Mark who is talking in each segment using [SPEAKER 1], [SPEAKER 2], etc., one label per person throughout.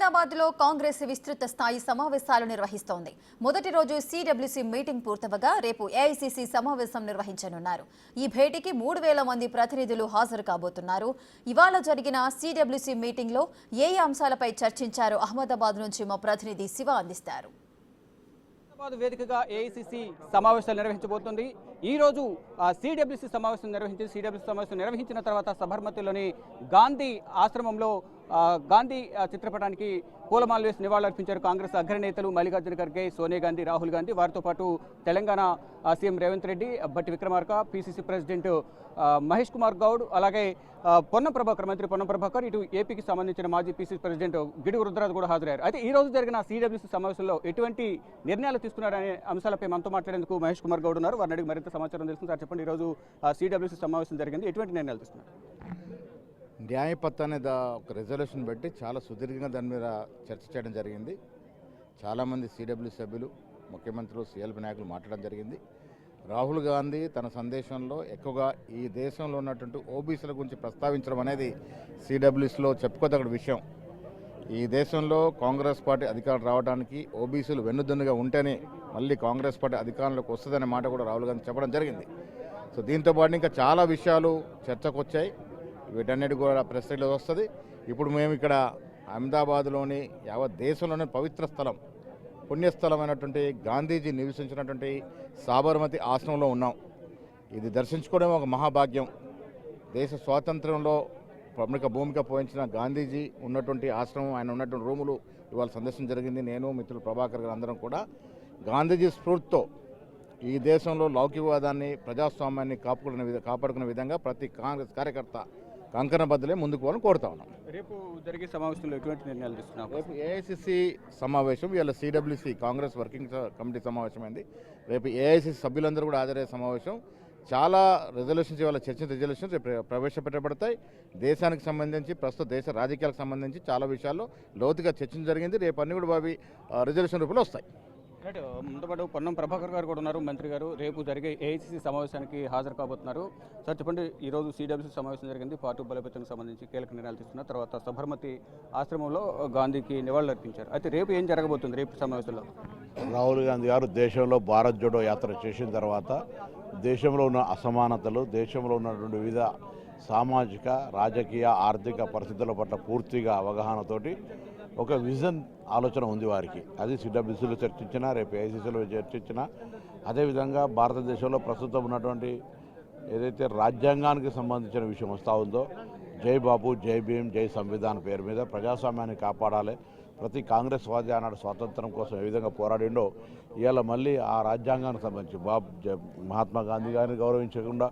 [SPEAKER 1] అహ్మదాబాద్లో కాంగ్రెస్ విస్తృత స్థాయి సమావేశాలు నిర్వహిస్తోంది. మొదటి రోజు సిడబ్ల్యూసీ మీటింగ్ పూర్తవగా రేపు ఏఐసీసీ సమావేశం నిర్వహించనున్నారు. ఈ భేటీకి 3000 మంది ప్రతినిధులు హాజరు కాబోతున్నారు. ఇవాళ జరిగిన సిడబ్ల్యూసీ మీటింగ్లో ఏ అంశాలపై చర్చించారో అహ్మదాబాద్ నుంచి మా ప్రతినిధి శివ అందిస్తారు.
[SPEAKER 2] వేదికగా ఏఐసీసీ సమావేశాలు నిర్వహించబోతుంది. ఈ రోజు సిడబ్ల్యూసీ సమావేశం నిర్వహించిన తర్వాత సబర్మతిలోని గాంధీ ఆశ్రమంలో గాంధీ చిత్రపటానికి పూలమాలలు వేసి నివాళులర్పించారు కాంగ్రెస్ అగ్రనేతలు మల్లికార్జున ఖర్గే, సోనియా గాంధీ, రాహుల్ గాంధీ. వారితో పాటు Telangana CM Revanth Reddy, Bhatti Vikramarka, PCC president Mahesh Kumar Goud, అలాగే మంత్రి పొన్నం ప్రభాకర్, ఇటు ఏపీకి సంబంధించిన మాజీ పిసిసి ప్రెసిడెంట్ గిడుగు రుద్రరాజు కూడా హాజరయ్యారు. అయితే ఈ రోజు జరిగిన సిడబ్ల్యూసీ సమావేశంలో ఎటువంటి నిర్ణయాలు తీసుకున్నారనే అంశాలపై మనతో మాట్లాడేందుకు మహేష్ కుమార్ గౌడ్ ఉన్నారు. వారిని అడిగి మరింత సమాచారం తెలుస్తుంది. సార్ చెప్పండి, ఈరోజు సిడబ్ల్యూసీ సమావేశం జరిగింది, ఎటువంటి నిర్ణయాలు తీసుకున్నారు?
[SPEAKER 3] న్యాయపత్ర అనే ఒక రెజల్యూషన్ బట్టి చాలా సుదీర్ఘంగా దాని మీద చర్చ చేయడం జరిగింది. చాలామంది సిడబ్ల్యూ సభ్యులు, ముఖ్యమంత్రులు, సిఎల్పి నాయకులు మాట్లాడడం జరిగింది. రాహుల్ గాంధీ తన సందేశంలో ఎక్కువగా ఈ దేశంలో ఉన్నటువంటి ఓబీసీల గురించి ప్రస్తావించడం అనేది సిడబ్ల్యూసీలో చెప్పుకోదగ్గ విషయం. ఈ దేశంలో కాంగ్రెస్ పార్టీ అధికారం రావడానికి ఓబీసీలు వెన్నుదన్నుగా ఉంటేనే మళ్ళీ కాంగ్రెస్ పార్టీ అధికారంలోకి వస్తుందనే మాట కూడా రాహుల్ గాంధీ చెప్పడం జరిగింది. సో దీంతో పాటు ఇంకా చాలా విషయాలు చర్చకు వచ్చాయి. వీటన్నిటి కూడా ప్రెస్ రిలీజ్ వస్తుంది. ఇప్పుడు మేము ఇక్కడ అహ్మదాబాద్లోని యావత్ దేశంలోని పవిత్ర స్థలం, పుణ్యస్థలమైనటువంటి గాంధీజీ నివసించినటువంటి సాబర్మతి ఆశ్రమంలో ఉన్నాం. ఇది దర్శించుకోవడం ఒక మహాభాగ్యం. దేశ స్వాతంత్రంలో ప్రముఖ భూమిక పోయించిన గాంధీజీ ఉన్నటువంటి ఆశ్రమం, ఆయన ఉన్నటువంటి రూములు ఇవాళ సందర్శన జరిగింది. నేను, మిత్రులు ప్రభాకర్ గారు అందరం కూడా గాంధీజీ స్ఫూర్తితో ఈ దేశంలో లౌకికవాదాన్ని, ప్రజాస్వామ్యాన్ని కాపాడుకునే విధంగా ప్రతి కాంగ్రెస్ కార్యకర్త కంకణబద్ధులే ముందుకు పోవాలని కోరుతా ఉన్నాం.
[SPEAKER 2] రేపు జరిగే సమావేశంలో ఎటువంటి నిర్ణయాలు తీసుకున్నాం?
[SPEAKER 3] రేపు ఏఐసీసీ సమావేశం, ఇవాళ సిడబ్ల్యూసీ కాంగ్రెస్ వర్కింగ్ కమిటీ సమావేశమైంది. రేపు ఏఐసీసీ సభ్యులందరూ కూడా హాజరయ్యే సమావేశం. చాలా రెజల్యూషన్స్ ఇవాళ చర్చించిన రెజల్యూషన్స్ రేపు ప్రవేశపెట్టబడతాయి. దేశానికి సంబంధించి, ప్రస్తుత దేశ రాజకీయాలకు సంబంధించి చాలా విషయాల్లో లోతుగా చర్చ జరిగింది. రేపు అన్ని కూడా అవి రెజల్యూషన్ రూపంలో వస్తాయి.
[SPEAKER 2] ముందుపాటు పొన్నం ప్రభాకర్ గారు కూడా ఉన్నారు, మంత్రి గారు. రేపు జరిగే ఏఐసీసీ సమావేశానికి హాజరు కాబోతున్నారు. సార్ చెప్పండి, ఈరోజు సిడబ్ల్యూసీ సమావేశం జరిగింది, పార్టీ బలోపేతానికి సంబంధించి కీలక నిర్ణయాలు తీసుకున్న తర్వాత సబర్మతి ఆశ్రమంలో గాంధీకి నివాళులు అర్పించారు. అయితే రేపు ఏం జరగబోతుంది రేపు సమావేశంలో?
[SPEAKER 4] రాహుల్ గాంధీ గారు దేశంలో భారత్ జోడో యాత్ర చేసిన తర్వాత దేశంలో ఉన్న అసమానతలు, దేశంలో ఉన్నటువంటి వివిధ సామాజిక, రాజకీయ, ఆర్థిక పరిస్థితుల పట్ల పూర్తిగా అవగాహనతోటి ఒక విజన్ ఆలోచన ఉంది వారికి. అది సిడబ్ల్యూసీలో చర్చించినా, రేపు ఏఐసీసీలో చర్చించినా, అదేవిధంగా భారతదేశంలో ప్రస్తుతం ఉన్నటువంటి ఏదైతే రాజ్యాంగానికి సంబంధించిన విషయం వస్తూ ఉందో, జై బాబు, జై భీమ్, జై సంవిధాన్ పేరు మీద ప్రజాస్వామ్యాన్ని కాపాడాలి. ప్రతి కాంగ్రెస్ వాది ఆనాడు స్వాతంత్రం కోసం ఏ విధంగా పోరాడిండో ఇవాళ మళ్ళీ ఆ రాజ్యాంగానికి సంబంధించి మహాత్మా గాంధీ గారిని గౌరవించకుండా,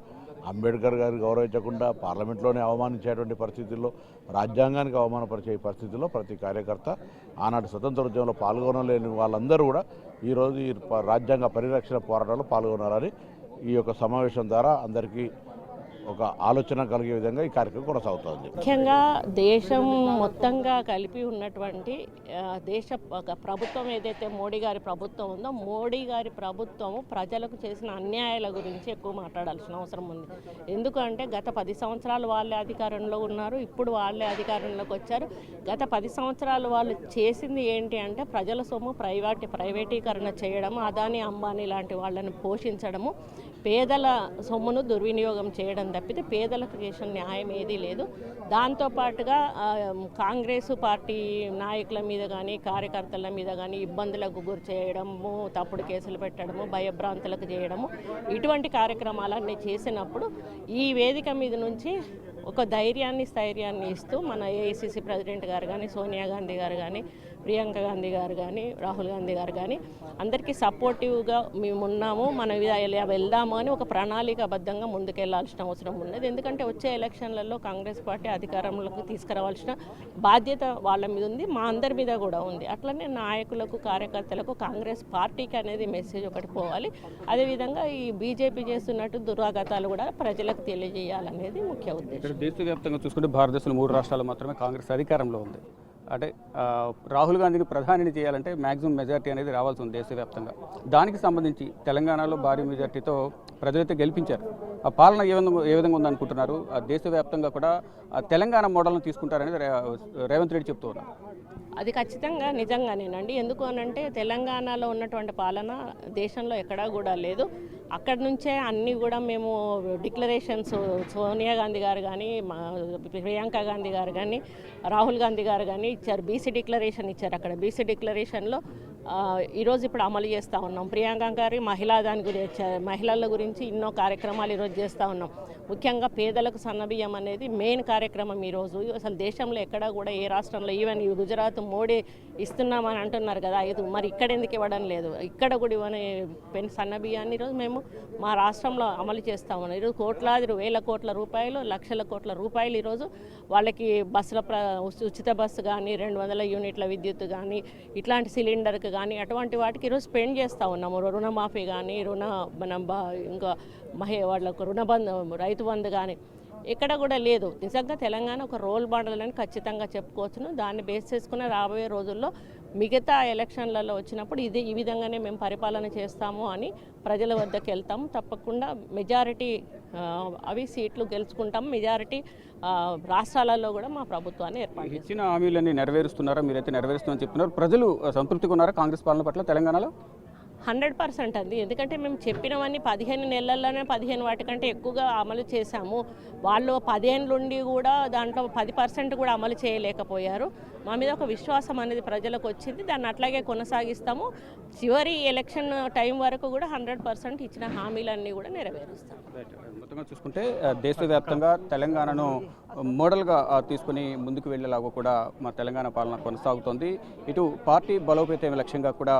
[SPEAKER 4] అంబేద్కర్ గారిని గౌరవించకుండా, పార్లమెంట్లోనే అవమానించేటువంటి పరిస్థితుల్లో, రాజ్యాంగానికి అవమానపరిచే పరిస్థితుల్లో ప్రతి కార్యకర్త ఆనాటి స్వతంత్రోద్యమంలో పాల్గొనలేని వాళ్ళందరూ కూడా ఈరోజు ఈ రాజ్యాంగ పరిరక్షణ పోరాటంలో పాల్గొనాలని ఈ యొక్క సమావేశం ద్వారా అందరికీ ఒక ఆలోచన కలిగే విధంగా ఈ కార్యక్రమం కొనసాగుతుంది.
[SPEAKER 5] ముఖ్యంగా దేశం మొత్తంగా కలిపి ఉన్నటువంటి దేశ ప్రభుత్వం ఏదైతే మోడీ గారి ప్రభుత్వం ఉందో, మోడీ గారి ప్రభుత్వము ప్రజలకు చేసిన అన్యాయాల గురించి ఎక్కువ మాట్లాడాల్సిన అవసరం ఉంది. ఎందుకంటే గత 10 సంవత్సరాలు వాళ్ళే అధికారంలో ఉన్నారు, ఇప్పుడు వాళ్ళే అధికారంలోకి వచ్చారు. గత 10 సంవత్సరాలు వాళ్ళు చేసింది ఏంటి అంటే ప్రజల సొమ్ము ప్రైవేటీకరణ చేయడము, అదానీ అంబానీ లాంటి వాళ్ళని పోషించడము, పేదల సొమ్మును దుర్వినియోగం చేయడం తప్పితే పేదలకు చేసిన న్యాయం ఏదీ లేదు. దాంతోపాటుగా కాంగ్రెస్ పార్టీ నాయకుల మీద కానీ, కార్యకర్తల మీద కానీ ఇబ్బందులకు గురి చేయడము, తప్పుడు కేసులు పెట్టడము, భయభ్రాంతులకు చేయడము, ఇటువంటి కార్యక్రమాలన్నీ చేసినప్పుడు ఈ వేదిక మీద నుంచి ఒక స్థైర్యాన్ని ఇస్తూ మన ఏఐసీసీ ప్రెసిడెంట్ గారు కానీ, సోనియా గాంధీ గారు కానీ, ప్రియాంక గాంధీ గారు కానీ, రాహుల్ గాంధీ గారు కానీ అందరికీ సపోర్టివ్గా మేము ఉన్నాము, మనం ఇలా వెళ్దాము అని ఒక ప్రణాళికాబద్ధంగా ముందుకెళ్లాల్సిన అవసరం ఉన్నది. ఎందుకంటే వచ్చే ఎలక్షన్లలో కాంగ్రెస్ పార్టీ అధికారంలోకి తీసుకురావాల్సిన బాధ్యత వాళ్ళ మీద ఉంది, మా అందరి మీద కూడా ఉంది. అట్లనే నాయకులకు, కార్యకర్తలకు, కాంగ్రెస్ పార్టీకి అనేది మెసేజ్ ఒకటి పోవాలి. అదేవిధంగా ఈ బీజేపీ చేస్తున్నట్టు దురాగతాలు కూడా ప్రజలకు తెలియజేయాలనేది ముఖ్య ఉద్దేశం.
[SPEAKER 2] దేశవ్యాప్తంగా చూసుకుంటే భారతదేశంలో 3 రాష్ట్రాలు మాత్రమే కాంగ్రెస్ అధికారంలో ఉంది. అంటే రాహుల్ గాంధీని ప్రధానిని చేయాలంటే మ్యాక్సిమం మెజార్టీ అనేది రావాల్సి ఉంది దేశవ్యాప్తంగా. దానికి సంబంధించి తెలంగాణలో భారీ మెజార్టీతో ప్రజలైతే గెలిపించారు. ఆ పాలన ఏ విధంగా ఉందనుకుంటున్నారు? దేశవ్యాప్తంగా కూడా తెలంగాణ మోడల్ను తీసుకుంటారనేది రేవంత్ రెడ్డి చెప్తూ ఉన్నారు.
[SPEAKER 5] అది ఖచ్చితంగా నిజంగానేనండి. ఎందుకు అనంటే తెలంగాణలో ఉన్నటువంటి పాలన దేశంలో ఎక్కడా కూడా లేదు. అక్కడి నుంచే అన్నీ కూడా మేము డిక్లరేషన్స్ సోనియా గాంధీ గారు కానీ ప్రియాంక గాంధీ గారు కానీ రాహుల్ గాంధీ గారు కానీ ఇచ్చారు. బీసీ డిక్లరేషన్ ఇచ్చారు. అక్కడ బీసీ డిక్లరేషన్లో ఈరోజు ఇప్పుడు అమలు చేస్తూ ఉన్నాం. ప్రియాంక గారి దాని గురించి మహిళల గురించి ఎన్నో కార్యక్రమాలు ఈరోజు చేస్తూ ఉన్నాం. ముఖ్యంగా పేదలకు సన్నబియ్యం అనేది మెయిన్ కార్యక్రమం ఈరోజు. అసలు దేశంలో ఎక్కడా కూడా ఏ రాష్ట్రంలో ఈవెన్ గుజరాత్ మోడీ ఇస్తున్నామని అంటున్నారు కదా, మరి ఇక్కడ ఎందుకు ఇవ్వడం లేదు? ఇక్కడ కూడా ఇవ్వని సన్నబియ్యాన్ని ఈరోజు మేము మా రాష్ట్రంలో అమలు చేస్తూ ఉన్నాం. ఈరోజు కోట్లాది వేల కోట్ల రూపాయలు, లక్షల కోట్ల రూపాయలు ఈరోజు వాళ్ళకి బస్సుల ఉచిత బస్సు కానీ, 200 యూనిట్ల విద్యుత్ కానీ, ఇట్లాంటి సిలిండర్కి కానీ అటువంటి వాటికి ఈరోజు స్పెండ్ చేస్తూ ఉన్నాము. రుణమాఫీ కానీ, ఇంకా వాళ్ళకు రుణబంధు, రైతు బంధు కానీ ఎక్కడ కూడా లేదు. నిజంగా తెలంగాణ ఒక రోల్ మోడల్ అని ఖచ్చితంగా చెప్పుకోవచ్చును. దాన్ని బేస్ చేసుకున్న రాబోయే రోజుల్లో మిగతా ఎలక్షన్లలో వచ్చినప్పుడు ఈ విధంగానే మేము పరిపాలన చేస్తాము అని ప్రజల వద్దకు వెళ్తాము. తప్పకుండా మెజారిటీ సీట్లు గెలుచుకుంటాము. మెజారిటీ రాష్ట్రాలలో కూడా మా ప్రభుత్వాన్ని ఏర్పాటు
[SPEAKER 2] ఇచ్చిన హామీలన్నీ నెరవేరుస్తున్నారా? మీరైతే నెరవేరుస్తున్నారని చెప్తున్నారు. ప్రజలు సంతృప్తిగా ఉన్నారా కాంగ్రెస్ పాలన పట్ల తెలంగాణలో?
[SPEAKER 5] 100% అండి. ఎందుకంటే మేము చెప్పినవన్నీ 15 నెలల్లోనే 15 వాటికంటే ఎక్కువగా అమలు చేశాము. వాళ్ళు 10 ఏళ్ళ నుండి కూడా దాంట్లో 10% కూడా అమలు చేయలేకపోయారు. మా మీద ఒక విశ్వాసం అనేది ప్రజలకు వచ్చింది. దాన్ని అట్లాగే కొనసాగిస్తాము. చివరి ఎలక్షన్ టైం వరకు కూడా 100% ఇచ్చిన హామీలన్నీ కూడా నెరవేరుస్తాం.
[SPEAKER 2] మొత్తంగా చూసుకుంటే దేశవ్యాప్తంగా తెలంగాణను మోడల్గా తీసుకుని ముందుకు వెళ్ళేలాగా కూడా మా తెలంగాణ పాలన కొనసాగుతోంది. ఇటు పార్టీ బలోపేతం లక్ష్యంగా కూడా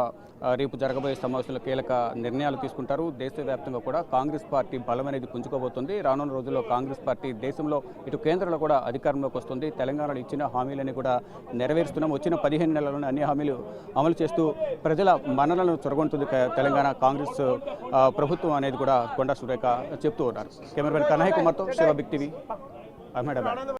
[SPEAKER 2] రేపు జరగబోయే సమావేశంలో కీలక నిర్ణయాలు తీసుకుంటారు. దేశవ్యాప్తంగా కూడా కాంగ్రెస్ పార్టీ బలం అనేది పుంజుకోబోతుంది. రానున్న రోజుల్లో కాంగ్రెస్ పార్టీ దేశంలో ఇటు కేంద్రంలో కూడా అధికారంలోకి వస్తుంది. తెలంగాణలో ఇచ్చిన హామీలని కూడా నెరవేరుస్తున్నాం. వచ్చిన 15 నెలల్లోనే అన్ని హామీలు అమలు చేస్తూ ప్రజల మన్ననలను చొరగొంటుంది తెలంగాణ కాంగ్రెస్ ప్రభుత్వం అనేది కూడా కొండా సురేఖ చెప్తూ ఉన్నారు. కెమెరామెన్ కన్నయ్య కుమార్తో శివ బిగ్ టీవీ, అహ్మదాబాద్.